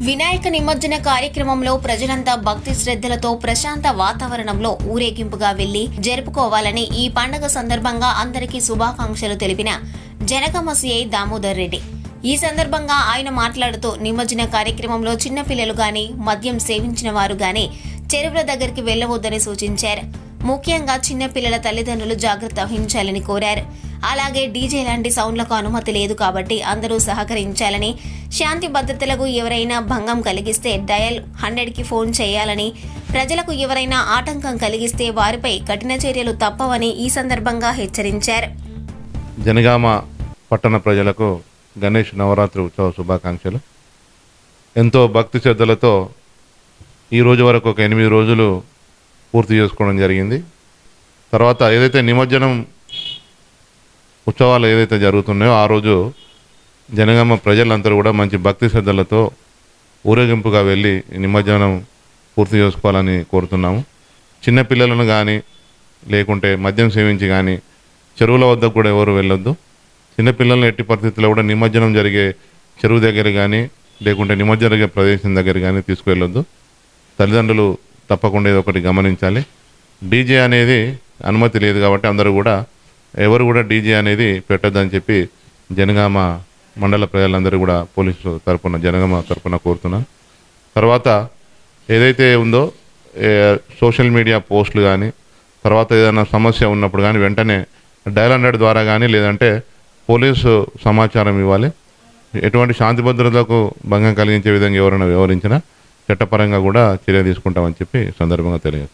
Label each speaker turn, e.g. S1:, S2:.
S1: వినాయక నిమజ్జన కార్యక్రమంలో ప్రజలంతా భక్తి శ్రద్ధలతో ప్రశాంత వాతావరణంలో ఊరేగింపుగా వెళ్లి జరుపుకోవాలని ఈ పండుగ సందర్భంగా అందరికీ శుభాకాంక్షలు తెలిపిన జనగామ సీఐ దామోదర్ రెడ్డి. ఈ సందర్భంగా ఆయన మాట్లాడుతూ నిమజ్జన కార్యక్రమంలో చిన్నపిల్లలు గాని మద్యం సేవించిన వారు గాని చెరువుల దగ్గరికి వెళ్లవద్దని సూచించారు. ముఖ్యంగా చిన్నపిల్లల తల్లిదండ్రులు జాగ్రత్త వహించాలని కోరారు. అలాగే డీజే లాంటి సౌండ్లకు అనుమతి లేదు కాబట్టి అందరూ సహకరించాలని, శాంతి భద్రతలకు ఎవరైనా భంగం కలిగిస్తే డయల్ 100కి ఫోన్ చేయాలని, ప్రజలకు ఎవరైనా ఆటంకం కలిగిస్తే వారిపై కఠిన చర్యలు తప్పవని ఈ సందర్భంగా హెచ్చరించారు.
S2: జనగామ పట్టణ ప్రజలకు గణేష్ నవరాత్రి ఉత్సవ శుభాకాంక్షలు. ఎంతో భక్తి శ్రద్ధలతో ఈ రోజు వరకు ఒక 8 రోజులు పూర్తి చేసుకోవడం జరిగింది. తర్వాత ఏదైతే నిమజ్జనం ఉత్సవాలు ఏదైతే జరుగుతున్నాయో ఆ రోజు జనగామ ప్రజలందరూ కూడా మంచి భక్తి శ్రద్ధలతో ఊరేగింపుగా వెళ్ళి నిమజ్జనం పూర్తి చేసుకోవాలని కోరుతున్నాము. చిన్నపిల్లలను కానీ లేకుంటే మద్యం సేవించి కానీ చెరువుల వద్దకు కూడా ఎవరు వెళ్ళొద్దు. చిన్నపిల్లలను ఎట్టి పరిస్థితుల్లో కూడా నిమజ్జనం జరిగే చెరువు దగ్గర కానీ లేకుంటే నిమజ్జనం జరిగే ప్రదేశం దగ్గర కానీ తీసుకువెళ్ళొద్దు. తల్లిదండ్రులు తప్పకుండా ఇది ఒకటి గమనించాలి. డీజే అనేది అనుమతి లేదు కాబట్టి అందరూ కూడా ఎవరు కూడా డీజే అనేది పెట్టొద్దని చెప్పి జనగామ మండల ప్రజలందరూ కూడా పోలీసులు తరపున జనగామ తరపున కోరుతున్నాను. తర్వాత ఏదైతే ఉందో సోషల్ మీడియా పోస్టులు కానీ తర్వాత ఏదైనా సమస్య ఉన్నప్పుడు కానీ వెంటనే డయల్ 100 ద్వారా కానీ లేదంటే పోలీసు సమాచారం ఇవ్వాలి. ఎటువంటి శాంతి భద్రతలకు భంగం కలిగించే విధంగా ఎవరైనా వ్యవహరించినా చట్టపరంగా కూడా చర్య తీసుకుంటామని చెప్పి సందర్భంగా తెలియదు.